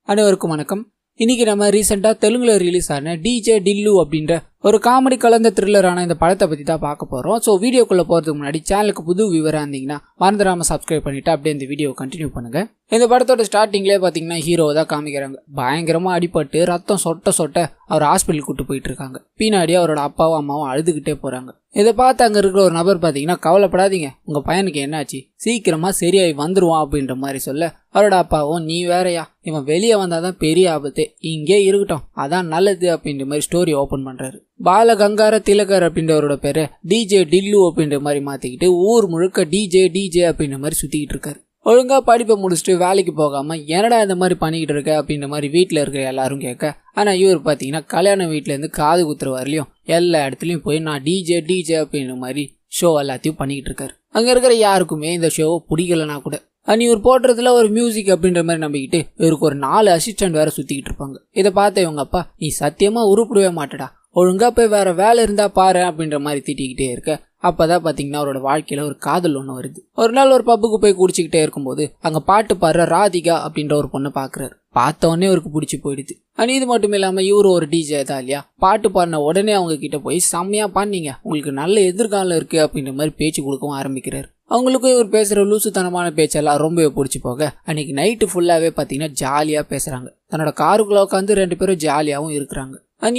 அனைவருக்கும் வணக்கம். இன்னைக்கு நம்ம ரீசெண்டா தெலுங்குல ரிலீஸ் ஆன டிஜே டில்லு அப்படின்ற ஒரு காமெடி கலந்த த்ரில்லரான இந்த படத்தை பத்தி தான் பார்க்க போறோம். ஸோ வீடியோக்குள்ள போறதுக்கு முன்னாடி சேனலுக்கு புது வியூவரா இருந்தீங்கன்னா மறந்துடாம சப்ஸ்கிரைப் பண்ணிட்டு அப்படியே இந்த வீடியோ கண்டினியூ பண்ணுங்க. இந்த படத்தோட ஸ்டார்டிங்லேயே பார்த்தீங்கன்னா ஹீரோவை தான் காமிக்கிறாங்க. பயங்கரமா அடிபட்டு ரத்தம் சொட்ட அவர் ஹாஸ்பிட்டல் கூட்டு போயிட்டு இருக்காங்க. பின்னாடி அவரோட அப்பாவும் அம்மாவும் அழுதுகிட்டே போறாங்க. இதை பார்த்து அங்க இருக்கிற ஒரு நபர் பார்த்தீங்கன்னா, கவலைப்படாதீங்க, உங்க பையனுக்கு என்னாச்சு, சீக்கிரமா சரியாகி வந்துருவான் அப்படின்ற மாதிரி சொல்ல, அவரோட அப்பாவும் நீ வேறையா, இவன் வெளியே வந்தாதான் பெரிய ஆபத்து, இங்கே இருக்கட்டும் அதான் நல்லது அப்படின்ற மாதிரி ஸ்டோரி ஓபன் பண்றாரு. பால கங்கார திலகர் அப்படின்றவரோட பேரை டிஜே டில்லு அப்படின்ற மாதிரி மாத்திக்கிட்டு ஊர் முழுக்க டிஜே அப்படின்ற மாதிரி சுத்திக்கிட்டு இருக்காரு. ஒழுங்கா படிப்பை முடிச்சுட்டு வேலைக்கு போகாம என்னடா இந்த மாதிரி பண்ணிக்கிட்டு இருக்க அப்படின்ற மாதிரி வீட்டில் இருக்கிற எல்லாரும் கேட்க, ஆனால் இவர் பார்த்தீங்கன்னா கல்யாண வீட்டிலேருந்து காது குத்துற வரலையும் எல்லா இடத்துலையும் போய் நான் டிஜே அப்படின்ற மாதிரி ஷோ எல்லாத்தையும் பண்ணிக்கிட்டு இருக்காரு. அங்கே இருக்கிற யாருக்குமே இந்த ஷோவை பிடிக்கலனா கூட இவர் போடுறதுல ஒரு மியூசிக் அப்படின்ற மாதிரி நம்பிக்கிட்டு இவருக்கு ஒரு 4 அசிஸ்டன்ட் வேற சுற்றிக்கிட்டு இருப்பாங்க. இதை பார்த்த இவங்க அப்பா, நீ சத்தியமாக உருப்பிடவே மாட்டடா, ஒழுங்கா போய் வேற வேலை இருந்தா பாரு அப்படின்ற மாதிரி திட்டிக்கிட்டே இருக்க, அப்பதான் பாத்தீங்கன்னா அவரோட வாழ்க்கையில ஒரு காதல் ஒண்ணு வருது. ஒரு நாள் ஒரு பப்புக்கு போய் குடிச்சுக்கிட்டே இருக்கும்போது அங்க பாட்டு பாடுற ராதிகா அப்படின்ற ஒரு பொண்ணை பாக்குறாரு. பார்த்த உடனே அவருக்கு பிடிச்சி போயிடுது. இது மட்டும் இல்லாம இவரு ஒரு டிஜே தான் இல்லையா, பாட்டு பாடின உடனே அவங்க கிட்ட போய் செம்மையா பாடினீங்க, உங்களுக்கு நல்ல எதிர்காலம் இருக்கு அப்படின்ற மாதிரி பேச்சு கொடுக்கவும் ஆரம்பிக்கிறாரு. அவங்களுக்கும் இவர் பேசுற லூசுத்தனமான பேச்செல்லாம் ரொம்பவே பிடிச்சி போக அன்னைக்கு நைட்டு ஃபுல்லாவே பாத்தீங்கன்னா ஜாலியா பேசுறாங்க. தன்னோட காருக்குள்ள உட்காந்து 2 பேரும் ஜாலியாவும் இருக்கிறாங்க.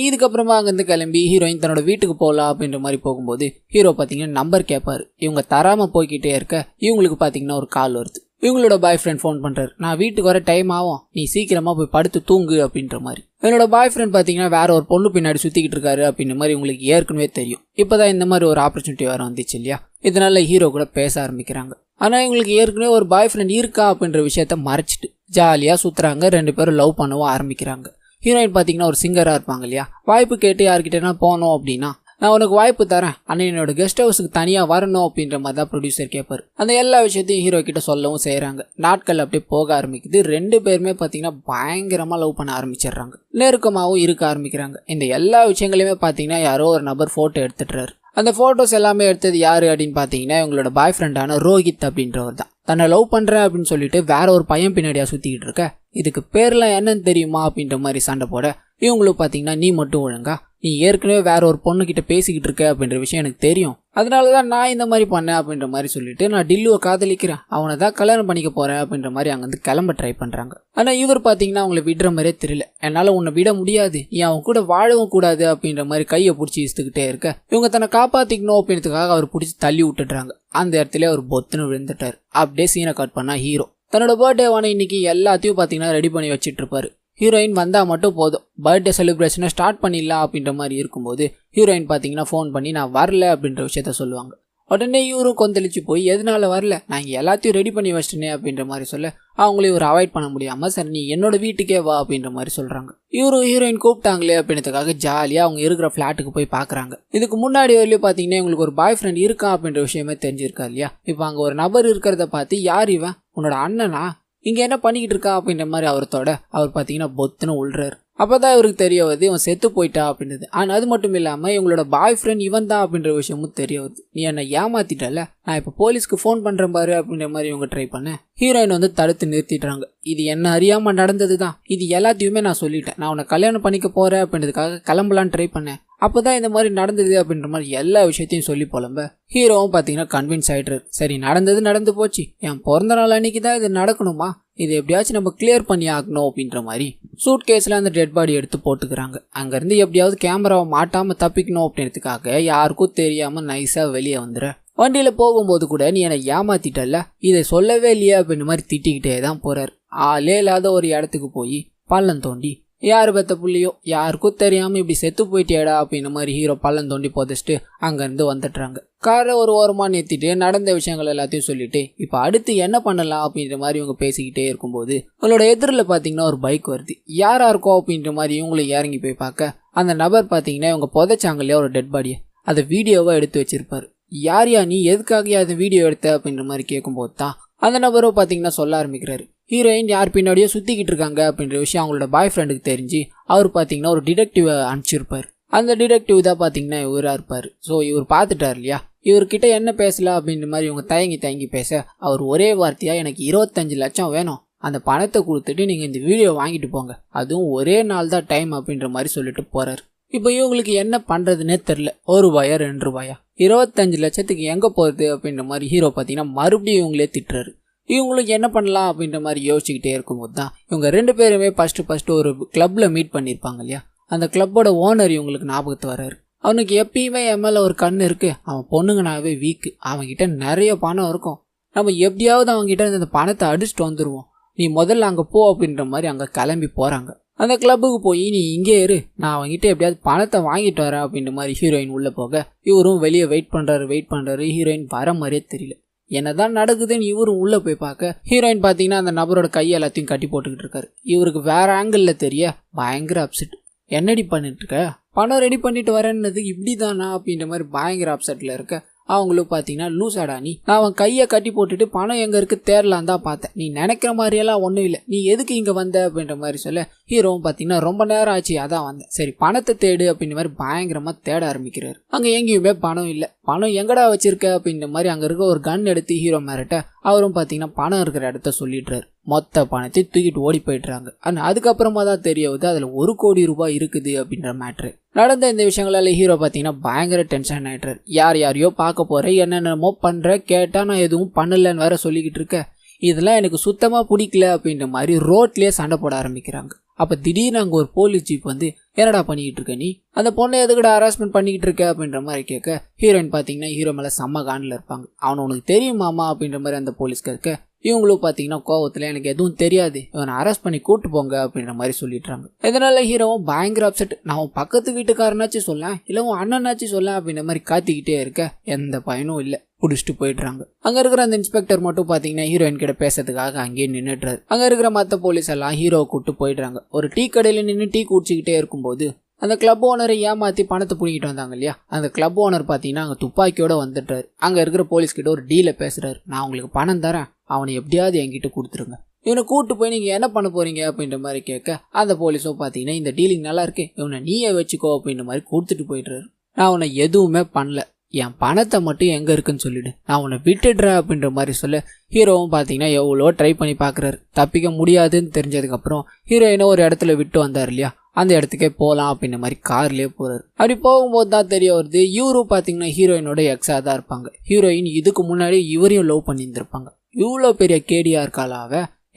இதுக்கப்புறமா அங்கேருந்து கிளம்பி ஹீரோயின் தன்னோட வீட்டுக்கு போகலாம் அப்படின்ற மாதிரி போகும்போது ஹீரோ பார்த்தீங்கன்னா நம்பர் கேட்பாரு. இவங்க தராமல் போய்கிட்டே இருக்க இவங்களுக்கு பார்த்தீங்கன்னா ஒரு கால் வருது. இவங்களோட பாய் ஃப்ரெண்ட் ஃபோன் பண்ணுறாரு, நான் வீட்டுக்கு வர டைம் ஆகும், நீ சீக்கிரமாக போய் படுத்து தூங்கு அப்படின்ற மாதிரி. என்னோட பாய் ஃப்ரெண்ட் பார்த்தீங்கன்னா வேற ஒரு பொண்ணு பின்னாடி சுற்றிக்கிட்டு இருக்காரு அப்படின்ற மாதிரி உங்களுக்கு ஏற்கனவே தெரியும். இப்போதான் இந்த மாதிரி ஒரு ஆப்பர்ச்சுனிட்டி வேறு வந்துச்சு இல்லையா, இதனால ஹீரோ கூட பேச ஆரம்பிக்கிறாங்க. ஆனால் இவங்களுக்கு ஏற்கனவே ஒரு பாய் ஃப்ரெண்ட் இருக்கா அப்படின்ற விஷயத்த மறைச்சிட்டு ஜாலியாக சுற்றுறாங்க. 2 பேரும் லவ் பண்ணவும் ஆரம்பிக்கிறாங்க. ஹீரோயின் பார்த்தீங்கன்னா ஒரு சிங்கராக இருப்பாங்க இல்லையா, வாய்ப்பு கேட்டு யார்கிட்டனா போனோம் அப்படின்னா, நான் உனக்கு வாய்ப்பு தரேன், ஆனால் என்னோட கெஸ்ட் ஹவுஸுக்கு தனியாக வரணும் அப்படின்ற மாதிரி தான் ப்ரொடியூசர் கேட்பாரு. அந்த எல்லா விஷயத்தையும் ஹீரோ கிட்ட சொல்லவும் செய்கிறாங்க. நாட்கள் அப்படியே போக ஆரம்பிக்குது. 2 பேருமே பார்த்தீங்கன்னா பயங்கரமாக லவ் பண்ண ஆரம்பிச்சிடுறாங்க. நெருக்கமாகவும் இருக்க ஆரம்பிக்கிறாங்க. இந்த எல்லா விஷயங்களையுமே பார்த்தீங்கன்னா யாரோ ஒரு நபர் ஃபோட்டோ எடுத்துட்டுறாரு. அந்த ஃபோட்டோஸ் எல்லாமே எடுத்தது யாரு அப்படின்னு பார்த்தீங்கன்னா இவங்களோட பாய் ஃப்ரெண்டான ரோஹித் அப்படின்றவர் தான். தன்னை லவ் பண்ணுறேன் அப்படின்னு சொல்லிட்டு வேற ஒரு பையன் பின்னாடியா சுற்றிக்கிட்டு இருக்க, இதுக்கு பேர்லாம் என்னன்னு தெரியுமா அப்படின்ற மாதிரி சண்டை போட, இவங்களுக்கு பார்த்தீங்கன்னா நீ மட்டும் ஒழுங்கா, நீ ஏற்கனவே வேற ஒரு பொண்ணுகிட்ட பேசிக்கிட்டு இருக்க அப்படின்ற விஷயம் எனக்கு தெரியும், அதனாலதான் நான் இந்த மாதிரி பண்ணேன் அப்படின்ற மாதிரி சொல்லிட்டு நான் டில்லுவை காதலிக்கிறேன், அவனை தான் கல்யாணம் பண்ணிக்க போறேன் அப்படின்ற மாதிரி அங்கிருந்து கிளம்ப ட்ரை பண்றாங்க. ஆனா இவர் பாத்தீங்கன்னா அவங்களை விடுற மாதிரியே தெரியல. என்னால உன்னை விட முடியாது, நீ அவன் கூட வாழவும் கூடாது அப்படின்ற மாதிரி கையை பிடிச்சி இழுத்துக்கிட்டே இருக்க, இவங்க தன்னை காப்பாத்திக்கணும் அப்படின்றதுக்காக அவர் பிடிச்சி தள்ளி விட்டுடுறாங்க. அந்த இடத்துல அவர் பொத்துன்னு விழுந்துட்டாரு. அப்படியே சீனை கட் பண்ணா ஹீரோ தன்னோட பர்த்டேவான இன்னைக்கு எல்லாத்தையும் பாத்தீங்கன்னா ரெடி பண்ணி வச்சிட்டு இருப்பாரு. ஹீரோயின் வந்தா மட்டும் போதும், பர்த்டே செலிப்ரேஷனை ஸ்டார்ட் பண்ணிடலாம் அப்படின்ற மாதிரி இருக்கும்போது ஹீரோயின் பார்த்தீங்கன்னா ஃபோன் பண்ணி நான் வரல அப்படின்ற விஷயத்த சொல்லுவாங்க. உடனே இவரும் கொந்தளிச்சு போய் எதனால வரல, நான் இங்கே எல்லாத்தையும் ரெடி பண்ணி வச்சிட்டேனே அப்படின்ற மாதிரி சொல்ல, அவங்களே இவர் அவாய்ட் பண்ண முடியாம சரி நீ என்னோட வீட்டுக்கே வா அப்படின்ற மாதிரி சொல்றாங்க. இவரும் ஹீரோயின் கூப்பிட்டாங்களே அப்படின்றதுக்காக ஜாலியாக அவங்க இருக்கிற ஃபிளாட்டுக்கு போய் பார்க்குறாங்க. இதுக்கு முன்னாடி வரையிலும் பார்த்தீங்கன்னா இவங்களுக்கு ஒரு பாய் ஃப்ரெண்ட் இருக்கான் அப்படின்ற விஷயமே தெரிஞ்சிருக்கா இல்லையா. இப்போ அங்கே ஒரு நபர் இருக்கிறத பார்த்து யார் இவன், உன்னோட அண்ணனா, இங்க என்ன பண்ணிக்கிட்டு இருக்கா அப்படின்ற மாதிரி அவர்த்தோட அவர் பார்த்தீங்கன்னா பொத்துன்னு உள்றாரு. அப்பதான் இவருக்கு தெரிய வருது இவன் செத்து போயிட்டா அப்படின்றது. ஆனால் அது மட்டும் இல்லாமல் இவங்களோட பாய் ஃப்ரெண்ட் இவன் தான் அப்படின்ற விஷயமும் தெரிய வருது. நீ என்னை ஏமாத்திட்டல, நான் இப்போ போலீஸ்க்கு ஃபோன் பண்ணுறேன் பாரு அப்படின்ற மாதிரி இவங்க ட்ரை பண்ண ஹீரோயின் வந்து தடுத்து நிறுத்திடுறாங்க. இது என்ன அறியாமல் நடந்தது தான், இது எல்லாத்தையுமே நான் சொல்லிட்டேன், நான் உன்னை கல்யாணம் பண்ணிக்க போறேன் அப்படின்றதுக்காக கிளம்பலான்னு ட்ரை பண்ணேன், அப்போதான் இந்த மாதிரி நடந்தது அப்படின்ற மாதிரி எல்லா விஷயத்தையும் சொல்லி போலம்ப ஹீரோவும் பார்த்தீங்கன்னா கன்வின்ஸ் ஆயிடுறாரு. சரி நடந்தது நடந்து போச்சு, என் பிறந்த நாள் அன்னைக்கு தான் இது நடக்கணுமா, இது எப்படியாச்சும் நம்ம கிளியர் பண்ணி ஆகணும் அப்படின்ற மாதிரி சூட் கேஸில் அந்த டெட் பாடி எடுத்து போட்டுக்கிறாங்க. அங்கேருந்து எப்படியாவது கேமராவை மாட்டாமல் தப்பிக்கணும் அப்படின்றதுக்காக யாருக்கும் தெரியாமல் நைஸாக வெளியே வந்துடுற. வண்டியில் போகும்போது கூட நீ என்னை ஏமாத்திட்டல, இதை சொல்லவே இல்லையா அப்படின்ற மாதிரி திட்டிக்கிட்டே தான் போறாரு. ஆளே இல்லாத ஒரு இடத்துக்கு போய் பள்ளம் தோண்டி யாரு பெத்த புள்ளியோ யாருக்கும் தெரியாம இப்படி செத்து போயிட்டேடா அப்படின்ற மாதிரி ஹீரோ பள்ளம் தோண்டி புதைச்சிட்டு அங்கிருந்து வந்துடுறாங்க. காரை ஒரு ஓரமா நிறுத்திட்டு நடந்த விஷயங்கள் எல்லாத்தையும் சொல்லிட்டு இப்ப அடுத்து என்ன பண்ணலாம் அப்படின்ற மாதிரி இவங்க பேசிக்கிட்டே இருக்கும்போது உங்களோட எதிரில் பாத்தீங்கன்னா ஒரு பைக் வருது. யாரா இருக்கோ அப்படின்ற மாதிரி இவங்களும் இறங்கி போய் பார்க்க அந்த நபர் பாத்தீங்கன்னா இவங்க புதைச்சாங்க இல்லையா ஒரு டெட் பாடியை, அதை வீடியோவா எடுத்து வச்சிருப்பாரு. யார் நீ எதுக்காக அந்த வீடியோ எடுத்த அப்படின்ற மாதிரி கேட்கும்போது தான் அந்த நபரும் பாத்தீங்கன்னா சொல்ல ஆரம்பிக்கிறாரு, ஹீரோயின் யார் பின்னாடியோ சுத்திக்கிட்டு இருக்காங்க அப்படின்ற விஷயம் அவங்களோட பாய் ஃப்ரெண்டுக்கு தெரிஞ்சு அவர் பார்த்தீங்கன்னா ஒரு டிடெக்டிவ் அனுப்பிச்சிருப்பார். அந்த டிடெக்டிவ் தான் பார்த்தீங்கன்னா இவராக இருப்பார். ஸோ இவர் பார்த்துட்டார் இல்லையா, இவர்கிட்ட என்ன பேசலாம் அப்படின்ற மாதிரி இவங்க தயங்கி பேச அவர் ஒரே வார்த்தையாக எனக்கு 25 லட்சம் வேணும், அந்த பணத்தை கொடுத்துட்டு நீங்கள் இந்த வீடியோ வாங்கிட்டு போங்க, அதுவும் ஒரே நாள் தான் டைம் அப்படின்ற மாதிரி சொல்லிட்டு போகிறாரு. இப்போ இவங்களுக்கு என்ன பண்ணுறதுனே தெரில. ₹1 ₹2 25 லட்சத்துக்கு எங்கே போகிறது அப்படின்ற மாதிரி ஹீரோ பார்த்தீங்கன்னா மறுபடியும் இவங்களே திட்டுறாரு. இவங்களுக்கு என்ன பண்ணலாம் அப்படின்ற மாதிரி யோசிச்சுக்கிட்டே இருக்கும்போது தான் இவங்க 2 பேருமே ஃபஸ்ட்டு ஒரு கிளப்பில் மீட் பண்ணியிருப்பாங்க இல்லையா, அந்த கிளப்போட ஓனர் இவங்களுக்கு ஞாபகத்து வர்றாரு. அவனுக்கு எப்பயுமே என் மேலே ஒரு கண் இருக்குது, அவன் பொண்ணுங்கனாவே வீக்கு, அவன்கிட்ட நிறைய பணம் இருக்கும், நம்ம எப்படியாவது அவங்ககிட்ட அந்த பணத்தை அடிச்சுட்டு வந்துடுவோம், நீ முதல்ல அங்கே போ அப்படின்ற மாதிரி அங்கே கிளம்பி போகிறாங்க. அந்த கிளப்புக்கு போய் நீ இங்கே இரு, நான் அவங்ககிட்ட எப்படியாவது பணத்தை வாங்கிட்டு வரேன் அப்படின்ற மாதிரி ஹீரோயின் உள்ளே போக இவரும் வெளியே வெயிட் பண்ணுறாரு. ஹீரோயின் வர மாதிரியே தெரியல. என்னதான் நடக்குதுன்னு இவரும் உள்ளே போய் பார்க்க ஹீரோயின் பார்த்தீங்கன்னா அந்த நபரோட கையை எல்லாத்தையும் கட்டி போட்டுக்கிட்டு இருக்காரு. இவருக்கு வேற ஆங்கிளில் தெரிய பயங்கர அப்செட். என்னடி பண்ணிட்டு இருக்க, பணம் ரெடி பண்ணிட்டு வரேன்னது இப்படி தானா அப்படின்ற மாதிரி பயங்கர அப்செட்டில் இருக்க அவங்களும் பார்த்தீங்கன்னா லூசாடா நீ, நான் அவன் கையை கட்டி போட்டுட்டு பணம் எங்கே இருக்கு தேரலாம் தான் பார்த்தேன், நீ நினைக்கிற மாதிரியெல்லாம் ஒன்றும் இல்லை, நீ எதுக்கு இங்கே வந்த அப்படின்ற மாதிரி சொல்ல ஹீரோவும் பார்த்தீங்கன்னா ரொம்ப நேரம் ஆச்சு அதான் வந்தேன், சரி பணத்தை தேடு அப்படின்ற மாதிரி பயங்கரமாக தேட ஆரம்பிக்கிறாரு. அங்கே எங்கேயுமே பணம் இல்லை. பணம் எங்கடா வச்சிருக்க அப்படின்ற மாதிரி அங்கே இருக்க ஒரு கன் எடுத்து ஹீரோ மிரட்ட அவரும் பார்த்தீங்கன்னா பணம் இருக்கிற இடத்த சொல்லிடுறாரு. மொத்த பணத்தை தூக்கிட்டு ஓடி போயிட்டுறாங்க. ஆனால் அதுக்கப்புறமா தான் தெரிய வருது அதில் ₹1 கோடி இருக்குது அப்படின்ற மேட்ரு. நடந்த இந்த விஷயங்களால ஹீரோ பார்த்தீங்கன்னா பயங்கர டென்ஷன் ஆகிட்டுறாரு. யாரையோ பார்க்க போகிறேன், என்னென்னமோ பண்ணுற, கேட்டால் நான் எதுவும் பண்ணலன்னு வேற சொல்லிக்கிட்டு இருக்கேன், இதெல்லாம் எனக்கு சுத்தமாக பிடிக்கல அப்படின்ற மாதிரி ரோட்லேயே சண்டை போட ஆரம்பிக்கிறாங்க. அப்போ திடீர்னு அங்கே ஒரு போலீஸ் ஜீப் வந்து என்னடா பண்ணிக்கிட்டு இருக்க நீ, அந்த பொண்ணை எதுக்கடா ஹராஸ்மெண்ட் பண்ணிக்கிட்டு இருக்க அப்படின்ற மாதிரி கேட்க ஹீரோயின் பார்த்தீங்கன்னா ஹீரோ மேலே செம்ம காண்டில் இருப்பாங்க. அவனை உனக்கு தெரியுமாமா அப்படின்ற மாதிரி அந்த போலீஸ் கேட்க இவங்களும் பார்த்தீங்கன்னா கோவத்தில் எனக்கு எதுவும் தெரியாது, இவனை அரெஸ்ட் பண்ணி கூட்டு போங்க அப்படின்ற மாதிரி சொல்லிடுறாங்க. இதனால ஹீரோவும் பயங்கர அப்செட். நான் பக்கத்து வீட்டுக்காரனாச்சும் சொல்ல, இல்லை உன் அண்ணனாச்சும் சொல்ல அப்படின்ற மாதிரி காத்திக்கிட்டே இருக்க எந்த பயனும் இல்லை, பிடிச்சிட்டு போயிடுறாங்க. அங்கே இருக்கிற அந்த இன்ஸ்பெக்டர் மட்டும் பார்த்தீங்கன்னா ஹீரோயின் கிட்ட பேசுறதுக்காக அங்கேயே நின்றுடுறாரு. அங்கே இருக்கிற மற்ற போலீஸ் எல்லாம் ஹீரோவை கூட்டு போயிடுறாங்க. ஒரு டீ கடையில் நின்று டீ குடிச்சிக்கிட்டே இருக்கும்போது அந்த கிளப் ஓனரை ஏமாற்றி பணத்தை பிடிக்கிட்டு வந்தாங்க இல்லையா, அந்த கிளப் ஓனர் பார்த்தீங்கன்னா அங்கே துப்பாக்கியோட வந்துட்டாரு. அங்கே இருக்கிற போலீஸ்கிட்ட ஒரு டீலை பேசுகிறாரு. நான் உங்களுக்கு பணம் தரேன், அவனை எப்படியாவது என்கிட்ட கொடுத்துருங்க, இவனை கூப்பிட்டு போய் நீங்கள் என்ன பண்ண போகிறீங்க அப்படின்ற மாதிரி கேட்க அந்த போலீஸும் பார்த்தீங்கன்னா இந்த டீலிங் நல்லா இருக்கு, இவனை நீயே வச்சுக்கோ அப்படின்ற மாதிரி கொடுத்துட்டு போயிடுறாரு. நான் அவனை எதுவுமே பண்ணல, என் பணத்தை மட்டும் எங்கே இருக்குன்னு சொல்லிவிடு, நான் உன்னை விட்டுடுறேன் அப்படின்ற மாதிரி சொல்ல ஹீரோவும் பார்த்தீங்கன்னா எவ்வளோ ட்ரை பண்ணி பார்க்குறாரு. தப்பிக்க முடியாதுன்னு தெரிஞ்சதுக்கப்புறம் ஹீரோயினை ஒரு இடத்துல விட்டு வந்தார் இல்லையா, அந்த இடத்துக்கே போகலாம் அப்படின்ற மாதிரி கார்லேயே போகிறாரு. அப்படி போகும்போது தான் தெரிய வருது இவரும் பார்த்தீங்கன்னா ஹீரோயினோட எக்ஸாக தான் இருப்பாங்க. ஹீரோயின் இதுக்கு முன்னாடி இவரையும் லவ் பண்ணியிருந்திருப்பாங்க. இவ்வளோ பெரிய கேடியாக இருக்காளாவ,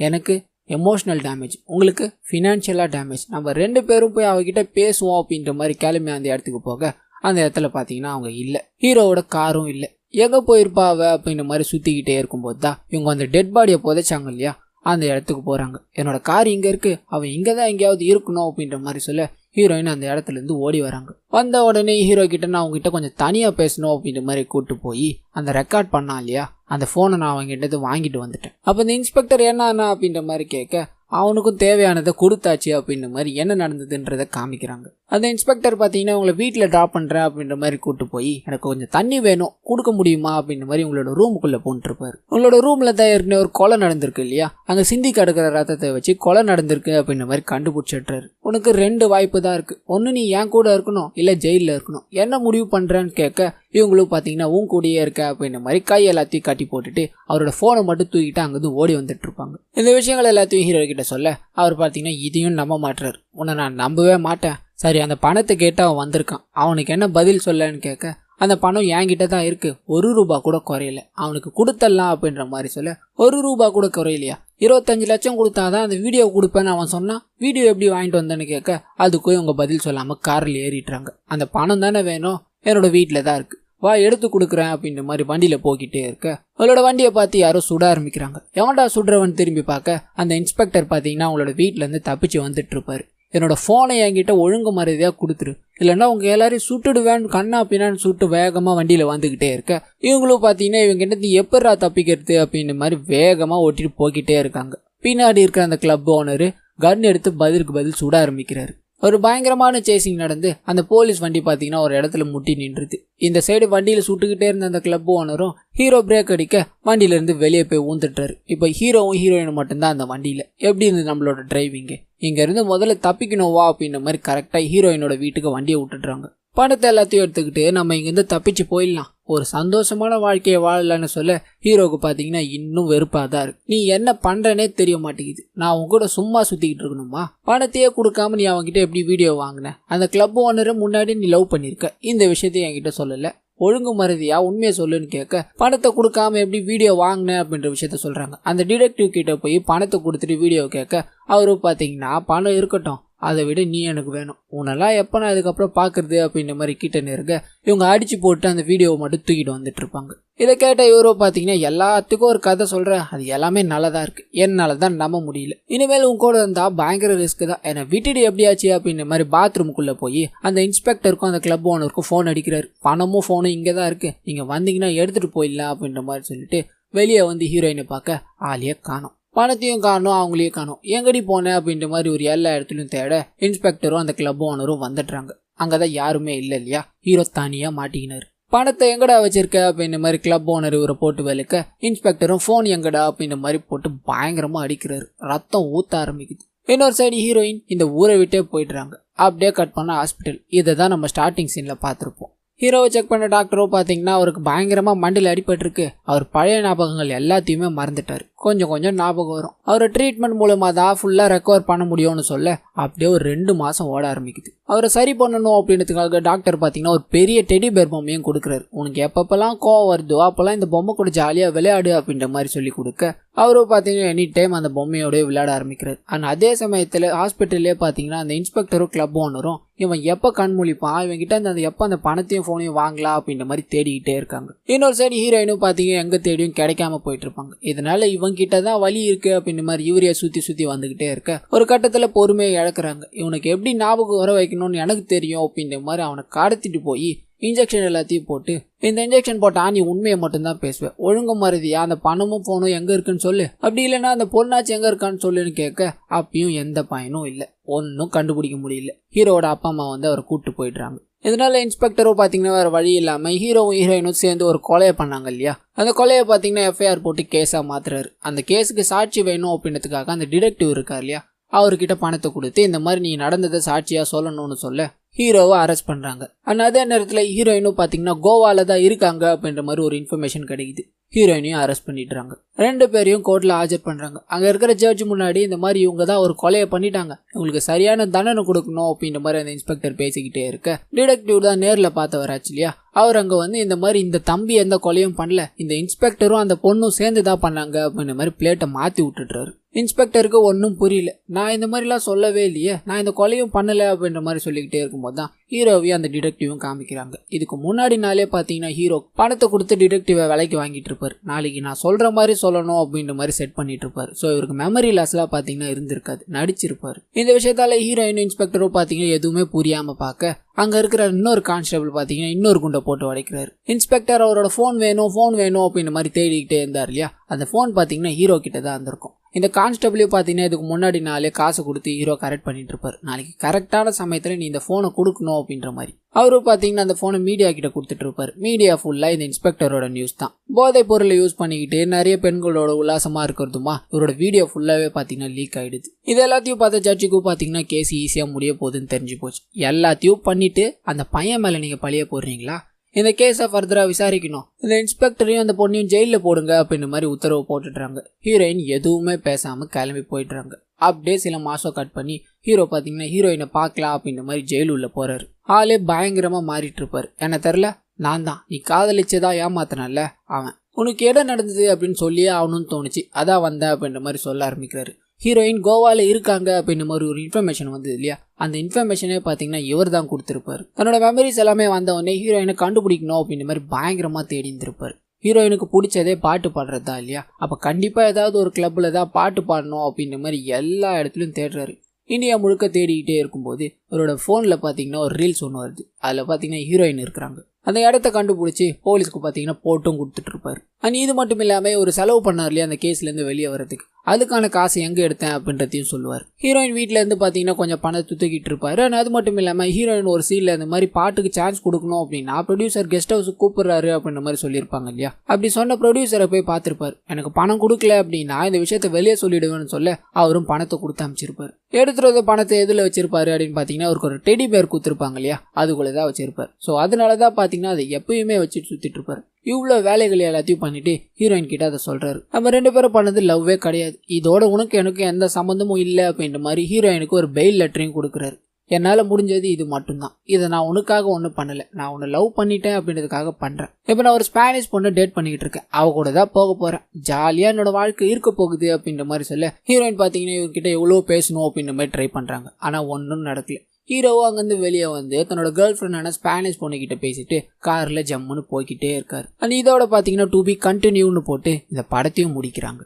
எனக்கு எமோஷ்னல் டேமேஜ், உங்களுக்கு ஃபினான்ஷியலாக டேமேஜ், நம்ம 2 பேரும் போய் அவகிட்ட பேசுவோம் அப்படின்ற மாதிரி கிளம்பி அந்த இடத்துக்கு போக அந்த இடத்துல பார்த்தீங்கன்னா அவங்க இல்லை, ஹீரோவோட காரும் இல்லை. எங்கே போயிருப்பாவ அப்படின்ற மாதிரி சுற்றிக்கிட்டே இருக்கும்போது தான் இவங்க அந்த டெட் பாடியை புதைச்சாங்க இல்லையா, அந்த இடத்துக்கு போகிறாங்க. என்னோட கார் இங்கே இருக்குது, அவன் இங்கே தான் எங்கேயாவது இருக்கணும் அப்படின்ற மாதிரி சொல்ல ஹீரோயின் அந்த இடத்துலேருந்து ஓடி வராங்க. வந்த உடனே ஹீரோ கிட்ட நான் அவங்ககிட்ட கொஞ்சம் தனியாக பேசணும் அப்படின்ற மாதிரி கூப்பிட்டு போய் அந்த ரெக்கார்ட் பண்ணான் இல்லையா, அந்த ஃபோனை நான் அவங்ககிட்ட வாங்கிட்டு வந்துட்டேன். அப்போ இந்த இன்ஸ்பெக்டர் என்ன அப்படின்ற மாதிரி கேட்க அவனுக்கும் தேவையானதை கொடுத்தாச்சு அப்படின்ற மாதிரி என்ன நடந்ததுன்றதை காமிக்கிறாங்க. அந்த இன்ஸ்பெக்டர் பார்த்தீங்கன்னா உங்களை வீட்டில் ட்ராப் பண்ணுறேன் அப்படின்ற மாதிரி கூப்பிட்டு போய் எனக்கு கொஞ்சம் தண்ணி வேணும், கொடுக்க முடியுமா அப்படின்ற மாதிரி உங்களோட ரூமுக்குள்ளே போட்டுருப்பாரு. உங்களோட ரூமில் தான் ஏற்கனவே ஒரு கொலை நடந்திருக்கு இல்லையா, அங்கே சிந்தி கிடக்கிற ரத்தத்தை வச்சு கொலை நடந்திருக்கு அப்படின்ற மாதிரி கண்டுபிடிச்சிடுறாரு. உனக்கு 2 வாய்ப்பு தான் இருக்குது, ஒன்று நீ என் கூட இருக்கணும், இல்லை ஜெயிலில் இருக்கணும், என்ன முடிவு பண்ணுறேன்னு கேட்க இவங்களும் பார்த்தீங்கன்னா உன் கூடயே இருக்க அப்படின்ற மாதிரி கை எல்லாத்தையும் கட்டி போட்டுட்டு அவரோட ஃபோனை மட்டும் தூக்கிட்டு அங்கேருந்து ஓடி வந்துட்டு இருப்பாங்க. இந்த விஷயங்கள் எல்லாத்தையும் ஹீரோ கிட்ட சொல்ல அவர் பார்த்தீங்கன்னா இதையும் நம்ப மாட்டுறாரு. உன்னை நான் நம்பவே மாட்டேன், சரி அந்த பணத்தை கேட்டு அவன் வந்திருக்கான், அவனுக்கு என்ன பதில் சொல்லன்னு கேட்க அந்த பணம் என்கிட்ட தான் இருக்குது, ₹1 கூட குறையல, அவனுக்கு கொடுத்துடலாம் அப்படின்ற மாதிரி சொல்ல ₹1 கூட குறையிலையா, 25 லட்சம் கொடுத்தாதான் அந்த வீடியோ கொடுப்பேன்னு அவன் சொன்னான், வீடியோ எப்படி வாங்கிட்டு வந்தேன்னு கேட்க அதுக்கும் இவங்க பதில் சொல்லாமல் காரில் ஏறிட்டுறாங்க. அந்த பணம் தானே வேணும், என்னோட வீட்டில் தான் இருக்குது, வா எடுத்து கொடுக்குறேன் அப்படின்ற மாதிரி வண்டியில் போய்கிட்டே இருக்க அவளோட வண்டியை பார்த்து யாரோ சுட ஆரம்பிக்கிறாங்க. எவன்டா சுடுறவன் திரும்பி பார்க்க அந்த இன்ஸ்பெக்டர் பார்த்தீங்கன்னா அவங்களோட வீட்டிலேருந்து தப்பிச்சு வந்துட்டு இருப்பாரு. என்னோட ஃபோனை என்கிட்ட ஒழுங்கு மரியாதையாக கொடுத்துரு, இல்லைன்னா உங்க எல்லாரையும் சுட்டுடுவேன்னு கண்ணா பின்னான்னு சுட்டு வேகமாக வண்டியில் வந்துக்கிட்டே இருக்க இவங்களும் பார்த்தீங்கன்னா இவங்க கிட்ட எப்படா தப்பிக்கிறது அப்படின்ற மாதிரி வேகமாக ஓட்டிட்டு போய்கிட்டே இருக்காங்க. பின்னாடி இருக்கிற அந்த கிளப் ஓனரு கன் எடுத்து பதிலுக்கு பதில் சுட ஆரம்பிக்கிறாரு. ஒரு பயங்கரமான சேசிங் நடந்து அந்த போலீஸ் வண்டி பார்த்தீங்கன்னா ஒரு இடத்துல முட்டி நின்றுது. இந்த சைடு வண்டியில் சுட்டுக்கிட்டே இருந்த அந்த கிளப் ஓனரும் ஹீரோ பிரேக் அடிக்க வண்டியிலேருந்து வெளியே போய் ஊந்துட்டுறாரு. இப்போ ஹீரோவும் ஹீரோயினும் மட்டும்தான் அந்த வண்டியில். எப்படி இருந்தது நம்மளோட டிரைவிங்கு, இங்கேருந்து முதல்ல தப்பிக்கணும் வா அப்படின்ற மாதிரி கரெக்டாக ஹீரோயினோட வீட்டுக்கு வண்டியை விட்டுடுறாங்க. பணத்தை எல்லாத்தையும் எடுத்துக்கிட்டு நம்ம இங்கேருந்து தப்பிச்சு போயிடலாம், ஒரு சந்தோஷமான வாழ்க்கையை வாழலான்னு சொல்ல ஹீரோவுக்கு பார்த்தீங்கன்னா இன்னும் வெறுப்பாக தான் இருக்கு. நீ என்ன பண்ணுறனே தெரிய மாட்டேங்குது, நான் உங்க கூட சும்மா சுற்றிக்கிட்டு இருக்கணுமா? பணத்தையே கொடுக்காம நீ அவங்ககிட்ட எப்படி வீடியோ வாங்கின? அந்த கிளப் ஓனரை முன்னாடி நீ லவ் பண்ணியிருக்க, இந்த விஷயத்தையும் என்கிட்ட சொல்லலை, ஒழுங்கு மறதியா உண்மையை சொல்லுன்னு கேட்க பணத்தை கொடுக்காம எப்படி வீடியோ வாங்கினேன் அப்படின்ற விஷயத்த சொல்கிறாங்க. அந்த டிடெக்டிவ் கிட்ட போய் பணத்தை கொடுத்துட்டு வீடியோ கேட்க அவரு பார்த்தீங்கன்னா பணம் இருக்கட்டும், அதை விட நீ எனக்கு வேணும், உன்னெல்லாம் எப்போ நான் இதுக்கப்புறம் பார்க்குறது அப்படின்ற மாதிரி கிட்ட நெருங்க இவங்க அடிச்சு போட்டு அந்த வீடியோவை மட்டும் தூக்கிட்டு வந்துட்டு இருப்பாங்க. இதை கேட்ட இவரோ பார்த்தீங்கன்னா எல்லாத்துக்கும் ஒரு கதை சொல்கிறேன், அது எல்லாமே நல்லதாக இருக்குது, என்னால் தான் நம்ப முடியல, இனிமேல் உங்க கூட இருந்தால் பயங்கர ரிஸ்க் தான், என்னை விட்டுட்டு எப்படியாச்சு அப்படின்ற மாதிரி பாத்ரூமுக்குள்ளே போய் அந்த இன்ஸ்பெக்டருக்கும் அந்த கிளப் ஓனருக்கும் ஃபோன் அடிக்கிறாரு. பணமும் ஃபோனும் இங்கே தான் இருக்குது, நீங்கள் வந்தீங்கன்னா எடுத்துகிட்டு போயிடலாம் அப்படின்ற மாதிரி சொல்லிட்டு வெளியே வந்து ஹீரோயினை பார்க்க ஆளையே காணும், பணத்தையும் காணும், அவங்களையும் காணும், எங்கடி போனேன் அப்படின்ற மாதிரி ஒரு எல்லா இடத்துலையும் தேட இன்ஸ்பெக்டரும் அந்த கிளப் ஓனரும் வந்துடுறாங்க. அங்கதான் யாருமே இல்லை இல்லையா, ஹீரோ தனியா மாட்டிக்கினாரு. பணத்தை எங்கடா வச்சிருக்க அப்படின்ற மாதிரி கிளப் ஓனர் இவரை போட்டு வேலைக்க இன்ஸ்பெக்டரும் ஃபோன் எங்கடா அப்படின்ற மாதிரி போட்டு பயங்கரமா அடிக்கிறாரு, ரத்தம் ஊத்த ஆரம்பிக்குது. இன்னொரு சைடு ஹீரோயின் இந்த ஊரை விட்டே போயிடுறாங்க. அப்படியே கட் பண்ண ஹாஸ்பிட்டல், இதை தான் நம்ம ஸ்டார்டிங் சீன்ல பார்த்துருப்போம். ஹீரோவை செக் பண்ண டாக்டரோ பார்த்தீங்கன்னா அவருக்கு பயங்கரமா மண்டில் அடிபட்டிருக்கு, அவர் பழைய ஞாபகங்கள் எல்லாத்தையுமே மறந்துட்டாரு, கொஞ்சம் கொஞ்சம் ஞாபகம் வரும். அவரை ட்ரீட்மெண்ட் மூலமாக தான் ஃபுல்லாக ரெக்கவர் பண்ண முடியும்னு சொல்ல அப்படியே ஒரு 2 மாதம் ஓட ஆரம்பிக்குது. அவரை சரி பண்ணணும் அப்படின்றதுக்காக டாக்டர் பார்த்தீங்கன்னா ஒரு பெரிய டெடி பேர் பொம்மையும் கொடுக்குறாரு. உனக்கு எப்பப்பெல்லாம் கோவம் வருதோ அப்போல்லாம் இந்த பொம்மை கூட ஜாலியாக விளையாடு அப்படின்ற மாதிரி சொல்லி கொடுக்க அவரும் பார்த்தீங்கன்னா எனி டைம் அந்த பொம்மையோடய விளையாட ஆரம்பிக்கிறார். ஆனால் அதே சமயத்தில் ஹாஸ்பிட்டல்லே பார்த்தீங்கன்னா அந்த இன்ஸ்பெக்டரும் கிளப் ஓனரும் இவன் எப்போ கண் முழிப்பான், இவங்கிட்ட அந்த எப்போ அந்த பணத்தையும் ஃபோனையும் வாங்கலாம் அப்படின்ற மாதிரி தேடிக்கிட்டே இருக்காங்க. இன்னொரு சைடு ஹீரோயினும் பார்த்தீங்கன்னா எங்கே தேடியும் கிடைக்காம போயிட்டு இருப்பாங்க. இதனால இவங்கிட்ட தான் வலி இருக்கு அப்படின்ற மாதிரி இவரைய சுற்றி வந்துகிட்டே இருக்க ஒரு கட்டத்தில் பொறுமையை இழக்கிறாங்க. இவனுக்கு எப்படி ஞாபகம் வர வைக்கணும்னு எனக்கு தெரியும் அப்படின்ற மாதிரி அவனை கடத்திட்டு போய் இன்ஜெக்ஷன் எல்லாத்தையும் போட்டு, இந்த இன்ஜெக்ஷன் போட்டா நீ உண்மையை மட்டும்தான் பேசுவேன், ஒழுங்கு மருதியா அந்த பணமும் போனும் எங்க இருக்குன்னு சொல்லு, அப்படி இல்லைன்னா அந்த பொண்ணாச்சு எங்க இருக்கான்னு சொல்லுன்னு கேட்க அப்பயும் எந்த பயனும் இல்லை, ஒன்னும் கண்டுபிடிக்க முடியல. ஹீரோவோட அப்பா அம்மா வந்து அவரை கூப்பிட்டு போயிடுறாங்க. இதனால இன்ஸ்பெக்டரும் பார்த்தீங்கன்னா வேற வழி இல்லாம ஹீரோவும் ஹீரோயினும் சேர்ந்து ஒரு கொலையை பண்ணாங்க இல்லையா, அந்த கொலையை பார்த்தீங்கன்னா எஃப்ஐஆர் போட்டு கேஸா மாத்துறாரு. அந்த கேஸுக்கு சாட்சி வேணும் அப்படின்றதுக்காக அந்த டிடெக்டிவ் இருக்கார் இல்லையா, அவர்கிட்ட பணத்தை கொடுத்து இந்த மாதிரி நீ நடந்ததை சாட்சியா சொல்லணும்னு சொல்ல ஹீரோவை அரெஸ்ட் பண்றாங்க. ஆனால் அதே நேரத்தில் ஹீரோயினும் பார்த்தீங்கன்னா கோவால தான் இருக்காங்க அப்படின்ற மாதிரி ஒரு இன்ஃபர்மேஷன் கிடைக்குது. ஹீரோயினையும் அரெஸ்ட் பண்ணிடுறாங்க. 2 பேரையும் கோர்ட்ல ஆஜர் பண்றாங்க. அங்க இருக்கிற ஜட்ஜ் முன்னாடி இந்த மாதிரி இவங்க தான் ஒரு கொலையை பண்ணிட்டாங்க, உங்களுக்கு சரியான தண்டனை கொடுக்கணும் அப்படின்ற மாதிரி அந்த இன்ஸ்பெக்டர் பேசிக்கிட்டே இருக்க டிடெக்டிவ் தான் நேர்ல பார்த்தவராச்சு இல்லையா, அவர் அங்க வந்து இந்த மாதிரி இந்த தம்பி எந்த கொலையும் பண்ணல, இந்த இன்ஸ்பெக்டரும் அந்த பொண்ணும் சேர்ந்து தான் பண்ணாங்க அப்படின்ற மாதிரி பிளேட்டை மாத்தி விட்டுட்டுறாரு. இன்ஸ்பெக்டருக்கு ஒன்றும் புரியல, நான் இந்த மாதிரிலாம் சொல்லவே இல்லையே, நான் இந்த கொலையும் பண்ணல அப்படின்ற மாதிரி சொல்லிக்கிட்டே இருக்கும்போது தான் ஹீரோவையும் அந்த டிடெக்டிவும் காமிக்கிறாங்க. இதுக்கு முன்னாடி நாளே பார்த்தீங்கன்னா ஹீரோ பணத்தை கொடுத்து டிடெக்டிவை விலைக்கு வாங்கிட்டு இருப்பார், நாளைக்கு நான் சொல்ற மாதிரி சொல்லணும் அப்படின்ற மாதிரி செட் பண்ணிட்டு இருப்பார். ஸோ இவருக்கு மெமரி லாஸ்லாம் பார்த்தீங்கன்னா இருந்திருக்காது, நடிச்சிருப்பாரு. இந்த விஷயத்தால ஹீரோயின் இன்ஸ்பெக்டரும் பார்த்தீங்கன்னா எதுவுமே புரியாம பார்க்க அங்க இருக்கிற இன்னொரு கான்ஸ்டபிள் பார்த்தீங்கன்னா இன்னொரு குண்டை போட்டு உடைக்கிறாரு. இன்ஸ்பெக்டர் அவரோட ஃபோன் வேணும் அப்படின்ற மாதிரி தேடிக்கிட்டே இருந்தார் இல்லையா, அந்த ஃபோன் பார்த்தீங்கன்னா ஹீரோ கிட்ட தான் இருந்திருக்கும். இந்த கான்ஸ்டபிளையும் பார்த்தீங்கன்னா இதுக்கு முன்னாடி நாளே காசு கொடுத்து ஹீரோ கரெக்ட் பண்ணிட்டு இருப்பார், நாளைக்கு கரெக்டான சமயத்தில் நீ இந்த ஃபோனை கொடுக்கணும் அப்படின்ற மாதிரி. அவரும் பார்த்தீங்கன்னா அந்த ஃபோனை மீடியா கிட்ட கொடுத்துட்டு இருப்பார். மீடியா ஃபுல்லாக இந்த இன்ஸ்பெக்டரோட நியூஸ் தான். போதை பொருளை யூஸ் பண்ணிக்கிட்டு நிறைய பெண்களோட உல்லாசமா இருக்கிறதுமா இவரோட வீடியோ ஃபுல்லாகவே பார்த்தீங்கன்னா லீக் ஆயிடுது. இது எல்லாத்தையும் பார்த்த ஜட்ஜுக்கும் பார்த்தீங்கன்னா கேஸ் ஈஸியாக முடிய போகுதுன்னு தெரிஞ்சு போச்சு. எல்லாத்தையும் பண்ணிட்டு அந்த பையன் மேலே நீங்கள் பழிய போடுறீங்களா, இந்த கேஸை ஃபர்தரா விசாரிக்கணும், இந்த இன்ஸ்பெக்டரையும் அந்த பொண்ணையும் ஜெயிலில் போடுங்க அப்படின்ற மாதிரி உத்தரவு போட்டுடுறாங்க. ஹீரோயின் எதுவுமே பேசாம கிளம்பி போயிடுறாங்க. அப்படியே சில மாசம் கட் பண்ணி ஹீரோ பார்த்தீங்கன்னா ஹீரோயினை பார்க்கலாம் அப்படின்ற மாதிரி ஜெயில் உள்ள போறாரு. ஆளே பயங்கரமா மாறிட்டு இருப்பாரு. என்ன தெரில, நான் தான் நீ காதலிச்சதா ஏமாத்தினல்ல அவன், உனக்கு இடம் நடந்தது அப்படின்னு சொல்லியே ஆகணும்னு தோணுச்சு, அதான் வந்தேன் அப்படின்ற மாதிரி சொல்ல ஆரம்பிக்கிறாரு. ஹீரோயின் கோவால இருக்காங்க அப்படின்ற மாதிரி ஒரு இன்ஃபர்மேஷன் வந்தது இல்லையா, அந்த இன்ஃபர்மேஷனே பார்த்தீங்கன்னா இவர் தான் கொடுத்துருப்பாரு. தன்னோட மெமரிஸ் எல்லாமே வந்த உடனே ஹீரோயினை கண்டுபிடிக்கணும் அப்படின்ற மாதிரி பயங்கரமா தேடி இருந்திருப்பாரு. ஹீரோயினுக்கு பிடிச்சதே பாட்டு பாடுறதா இல்லையா, அப்போ கண்டிப்பாக ஏதாவது ஒரு கிளப்பில் தான் பாட்டு பாடணும் அப்படின்ற மாதிரி எல்லா இடத்துலையும் தேடுறாரு. இந்தியா முழுக்க தேடிக்கிட்டே இருக்கும்போது அவரோட ஃபோனில் பார்த்தீங்கன்னா ஒரு ரீல்ஸ் ஒன்று வருது. அதில் பார்த்தீங்கன்னா ஹீரோயின் இருக்கிறாங்க. அந்த இடத்த கண்டுபிடிச்சி போலீஸ்க்கு பார்த்தீங்கன்னா போட்டும் கொடுத்துட்டு இருப்பாரு. அண்ட் இது மட்டும் இல்லாமல் ஒரு செலவு பண்ணார் இல்லையா அந்த கேஸ்லேருந்து வெளியே வரதுக்கு, அதுக்கான காசை எங்கே எடுத்தேன் அப்படின்றதையும் சொல்லுவார். ஹீரோயின் வீட்டில் இருந்து பார்த்தீங்கன்னா கொஞ்சம் பணத்தை தூக்கிட்டு இருப்பாரு. ஆனால் அது மட்டும் இல்லாமல் ஹீரோயின் ஒரு சீனில் இந்த மாதிரி பாட்டுக்கு சான்ஸ் கொடுக்கணும் அப்படின்னா ப்ரொடியூசர் கெஸ்ட் ஹவுஸுக்கு கூப்பிடுறாரு அப்படின்ற மாதிரி சொல்லியிருப்பாங்க இல்லையா. அப்படி சொன்ன ப்ரொடியூசரை போய் பார்த்துருப்பாரு. எனக்கு பணம் கொடுக்கல அப்படின்னா இந்த விஷயத்த வெளியே சொல்லிடுவேன்னு சொல்ல அவரும் பணத்தை கொடுத்து அமைச்சிருப்பாரு. எடுத்துகிற பணத்தை எதில் வச்சிருப்பாரு அப்படின்னு பார்த்தீங்கன்னா அவருக்கு ஒரு டெடி பேர் கொடுத்துருப்பாங்க இல்லையா, அதுக்குள்ளே தான் வச்சிருப்பார். ஸோ அதனால தான் பார்த்தீங்கன்னா அதை எப்பயுமே வச்சுட்டு சுற்றிட்டு இருப்பார். இவ்வளோ வேலைகள் எல்லாத்தையும் பண்ணிட்டு ஹீரோயின் கிட்ட அதை சொல்றாரு. நம்ம 2 பேரும் பண்ணது லவ்வே கிடையாது, இதோட உனக்கு எனக்கு எந்த சம்மந்தமும் இல்லை அப்படின்ற மாதிரி ஹீரோயினுக்கு ஒரு பெயில் லெட்டரையும் கொடுக்குறாரு. என்னால் முடிஞ்சது இது மட்டும்தான், இதை நான் உனக்காக ஒன்றும் பண்ணலை, நான் உன்னை லவ் பண்ணிட்டேன் அப்படின்றதுக்காக பண்ணுறேன். இப்போ நான் ஒரு ஸ்பானிஷ் பொண்ணு டேட் பண்ணிக்கிட்டு இருக்கேன், அவ கூட தான் போக போகிறேன், ஜாலியாக என்னோட வாழ்க்கை இருக்க போகுது அப்படின்ற மாதிரி சொல்ல ஹீரோயின் பார்த்தீங்கன்னா இவர்கிட்ட எவ்வளோ பேசணும் அப்படின்ற மாதிரி ட்ரை பண்ணுறாங்க. ஆனால் ஒன்றும் நடக்கல. ஹீரோவும் அங்கேருந்து வெளியே வந்து தன்னோட கேர்ள் ஃப்ரெண்டான ஸ்பானிஷ் பொண்ணுக்கிட்ட பேசிட்டு காரில் ஜம்முன்னு போய்கிட்டே இருக்காரு. அண்ட் இதோட பார்த்தீங்கன்னா டு பி கண்டினியூன்னு போட்டு இந்த படத்தையும் முடிக்கிறாங்க.